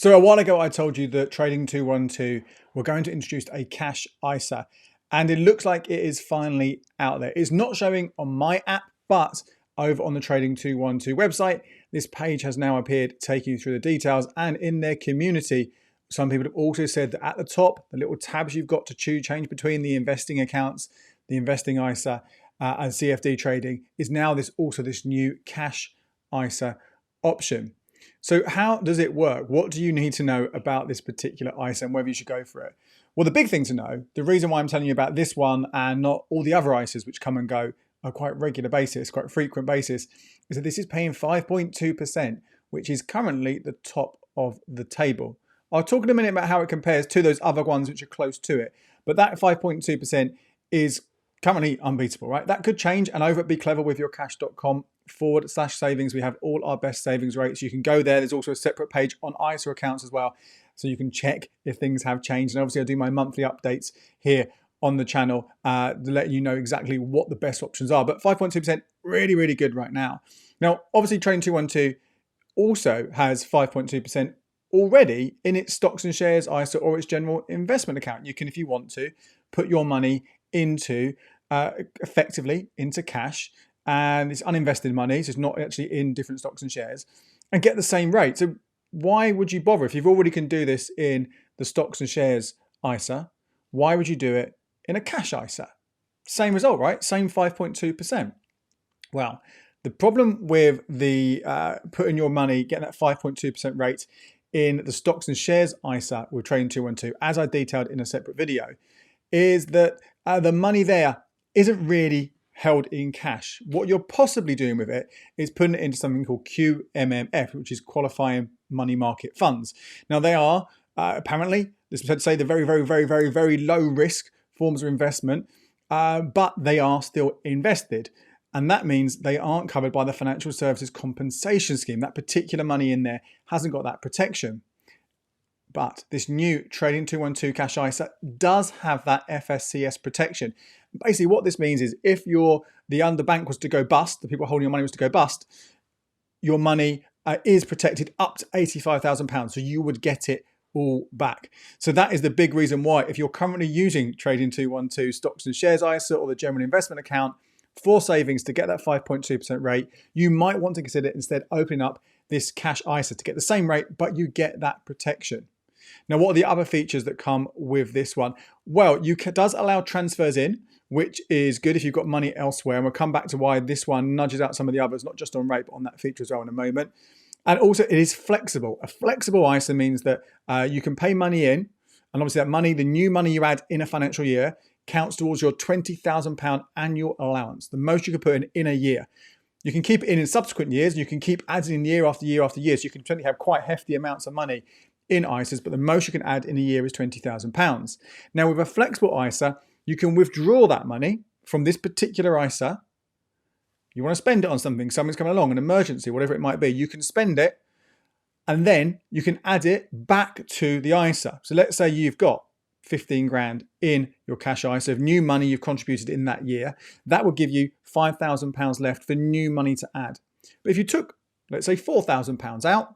So a while ago, I told you that Trading 212 were going to introduce a cash ISA, and it looks like it is finally out there. It's not showing on my app, but over on the Trading 212 website, this page has now appeared, taking you through the details. And in their community, some people have also said that at the top, the little tabs you've got to change between the investing accounts, the investing ISA, and CFD trading is now this new cash ISA option. So how does it work? What do you need to know about this particular ISA and whether you should go for it? Well, the big thing to know, the reason why I'm telling you about this one and not all the other ISAs which come and go on a quite regular basis, quite frequent basis, is that this is paying 5.2%, which is currently the top of the table. I'll talk in a minute about how it compares to those other ones which are close to it. But that 5.2% is currently unbeatable, right? That could change. And over at becleverwithyourcash.com/savings, we have all our best savings rates. You can go there. There's also a separate page on ISA accounts as well, so you can check if things have changed. And obviously I do my monthly updates here on the channel to let you know exactly what the best options are. But 5.2%, really, really good right now. Now, obviously Trading 212 also has 5.2% already in its stocks and shares ISA or its general investment account. You can, if you want to, put your money into effectively into cash, and it's uninvested money, so it's not actually in different stocks and shares, and get the same rate. So why would you bother if you've already can do this in the stocks and shares ISA? Why would you do it in a cash ISA? Same result, right? Same 5.2%. Well, the problem with the putting your money, getting that 5.2% rate in the stocks and shares ISA with Trading 212, as I detailed in a separate video, is that the money there isn't really held in cash. What you're possibly doing with it is putting it into something called QMMF, which is qualifying money market funds. Now they are apparently, this is to say, the very, very, very, very, very low risk forms of investment, but they are still invested. And that means they aren't covered by the Financial Services Compensation Scheme. That particular money in there hasn't got that protection. But this new Trading 212 Cash ISA does have that FSCS protection. Basically, what this means is if the underbank was to go bust, the people holding your money was to go bust, your money is protected up to £85,000. So you would get it all back. So that is the big reason why, if you're currently using Trading 212 stocks and shares ISA or the general investment account for savings to get that 5.2% rate, you might want to consider instead opening up this cash ISA to get the same rate, but you get that protection. Now, what are the other features that come with this one? Well, does allow transfers in, which is good if you've got money elsewhere. And we'll come back to why this one nudges out some of the others, not just on rate, but on that feature as well in a moment. And also it is flexible. A flexible ISA means that you can pay money in, and obviously that money, the new money you add in a financial year, counts towards your £20,000 annual allowance, the most you can put in a year. You can keep it in subsequent years, and you can keep adding in year after year after year. So you can potentially have quite hefty amounts of money in ISAs, but the most you can add in a year is £20,000. Now, with a flexible ISA, you can withdraw that money from this particular ISA. You want to spend it on something, something's coming along, an emergency, whatever it might be. You can spend it, and then you can add it back to the ISA. So let's say you've got 15 grand in your cash ISA of new money you've contributed in that year. That will give you £5,000 left for new money to add. But if you took, let's say, £4,000 out,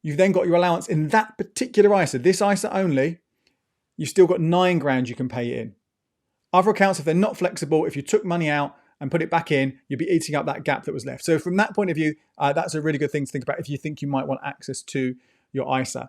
you've then got your allowance in that particular ISA, this ISA only, you've still got 9 grand you can pay in. Other accounts, if they're not flexible, if you took money out and put it back in, you'd be eating up that gap that was left. So from that point of view, that's a really good thing to think about if you think you might want access to your ISA.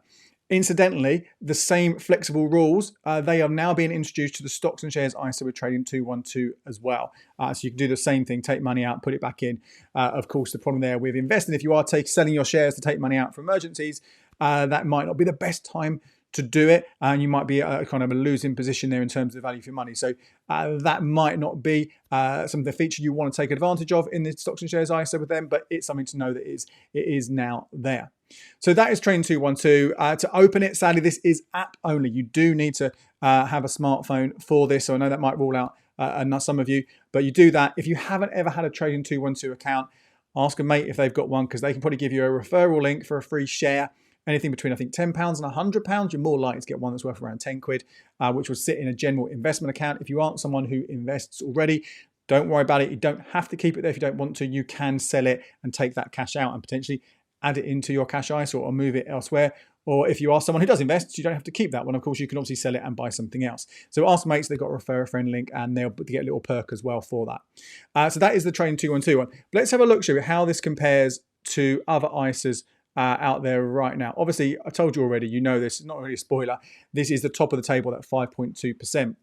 Incidentally, the same flexible rules, they are now being introduced to the stocks and shares ISA with Trading 212 as well. So you can do the same thing, take money out, put it back in. Of course, the problem there with investing, if you are selling your shares to take money out for emergencies, that might not be the best time to do it, and you might be kind of a losing position there in terms of value for money. So that might not be some of the feature you want to take advantage of in the stocks and shares ISA with them, but it's something to know that it is now there. So that is Trading 212. To open it, sadly, this is app only. You do need to have a smartphone for this. So I know that might rule out some of you, but you do that. If you haven't ever had a Trading 212 account, ask a mate if they've got one, because they can probably give you a referral link for a free share. Anything between, I think, £10 and £100, you're more likely to get one that's worth around 10 quid, which will sit in a general investment account. If you aren't someone who invests already, don't worry about it. You don't have to keep it there if you don't want to. You can sell it and take that cash out and potentially add it into your cash ISA or move it elsewhere, Or if you are someone who does invest, you don't have to keep that one. Of course, you can obviously sell it and buy something else. So ask mates, they've got a refer a friend link, and they'll get a little perk as well for that. So that is the Trading 212 one. But let's have a look, shall we, how this compares to other ISAs out there right now. Obviously, I told you already, you know this, it's not really a spoiler. This is the top of the table at 5.2%.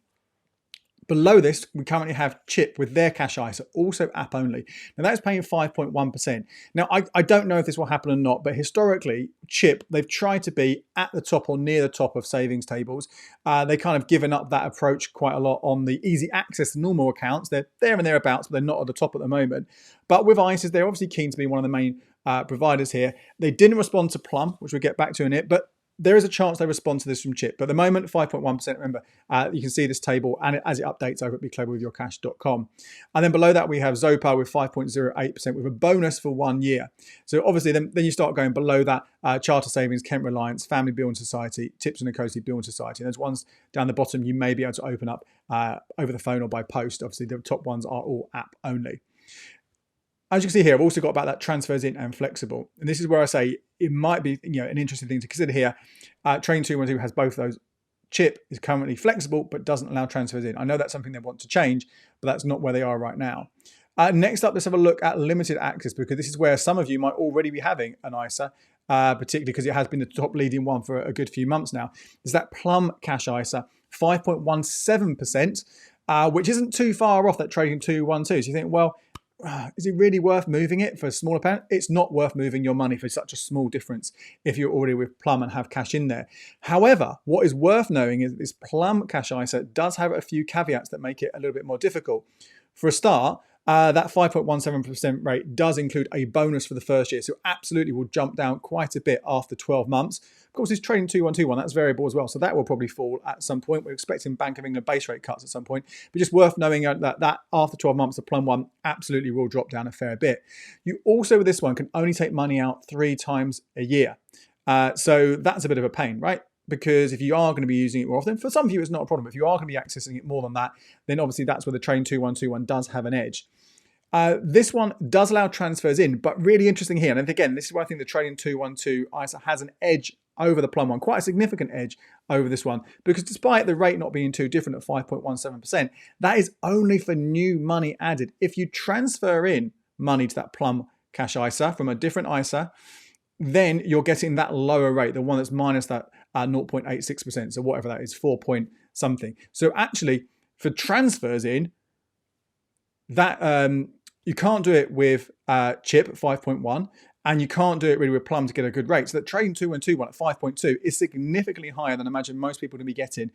Below this, we currently have Chip with their cash ISA, also app only. Now that's paying 5.1%. Now I don't know if this will happen or not, but historically, Chip, they've tried to be at the top or near the top of savings tables. They kind of given up that approach quite a lot on the easy access normal accounts. They're there and thereabouts, but they're not at the top at the moment. But with ISAs, they're obviously keen to be one of the main providers here. They didn't respond to Plum, which we'll get back to in it, but there is a chance they respond to this from Chip. But at the moment, 5.1%. Remember, you can see this table and as it updates over at becleverwithyourcash.com. And then below that, we have Zopa with 5.08% with a bonus for 1 year. So obviously, then you start going below that. Charter Savings, Kent Reliance, Family Building Society, Tips and Ecosi Building Society. And there's ones down the bottom you may be able to open up over the phone or by post. Obviously, the top ones are all app only. As you can see here, I've also got about that transfers in and flexible. And this is where I say it might be an interesting thing to consider here. Trading 212 has both of those. Chip is currently flexible, but doesn't allow transfers in. I know that's something they want to change, but that's not where they are right now. Next up, let's have a look at limited access, because this is where some of you might already be having an ISA, particularly because it has been the top leading one for a good few months now. Is that Plum Cash ISA, 5.17%, which isn't too far off that Trading 212. So you think, well, is it really worth moving it for a smaller amount? It's not worth moving your money for such a small difference if you're already with Plum and have cash in there. However, what is worth knowing is this Plum Cash ISA does have a few caveats that make it a little bit more difficult. For a start, that 5.17% rate does include a bonus for the first year, so absolutely will jump down quite a bit after 12 months. Of course, this Trading 212 one, that's variable as well, so that will probably fall at some point. We're expecting Bank of England base rate cuts at some point, but just worth knowing that after 12 months, the Plum one absolutely will drop down a fair bit. You also, with this one, can only take money out 3 times a year. So that's a bit of a pain, right? Because if you are going to be using it more often, for some of you it's not a problem. If you are going to be accessing it more than that, then obviously that's where the Trading 212 one does have an edge. This one does allow transfers in, but really interesting here. And again, this is why I think the Trading 212 ISA has an edge over the Plum one, quite a significant edge over this one, because despite the rate not being too different at 5.17%, that is only for new money added. If you transfer in money to that Plum Cash ISA from a different ISA, then you're getting that lower rate, the one that's minus that 0.86%, so whatever that is, 4 point something. So actually, for transfers in, that you can't do it with Chip at 5.1, and you can't do it really with Plum to get a good rate. So that Trading 212 one at 5.2 is significantly higher than I imagine most people to be getting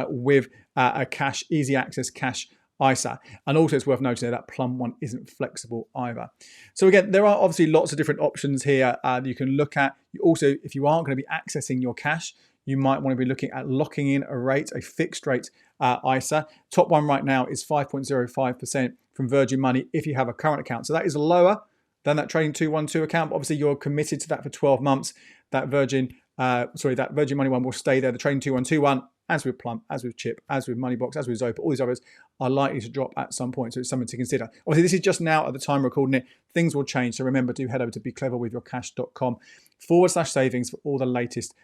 with a cash, easy access cash ISA. And also it's worth noting that Plum one isn't flexible either. So again, there are obviously lots of different options here that you can look at. You also, if you aren't going to be accessing your cash, you might want to be looking at locking in a rate, a fixed rate ISA. Top one right now is 5.05% from Virgin Money if you have a current account. So that is lower than that Trading 212 account. But obviously, you're committed to that for 12 months. That Virgin Money one will stay there. The Trading 212 one, as with Plum, as with Chip, as with Moneybox, as with Zopa, all these others are likely to drop at some point. So it's something to consider. Obviously, this is just now at the time recording it. Things will change. So remember, do head over to becleverwithyourcash.com/savings for all the latest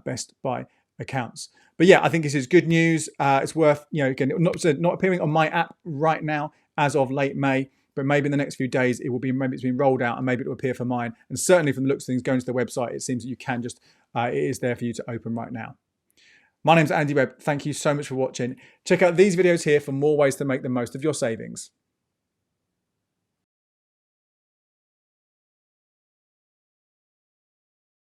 Best Buy accounts. But yeah, I think this is good news. It's worth, again, not appearing on my app right now as of late May, but maybe in the next few days it will be, maybe it's been rolled out and maybe it will appear for mine. And certainly from the looks of things, going to the website, it seems that you can just, it is there for you to open right now. My name's Andy Webb. Thank you so much for watching. Check out these videos here for more ways to make the most of your savings.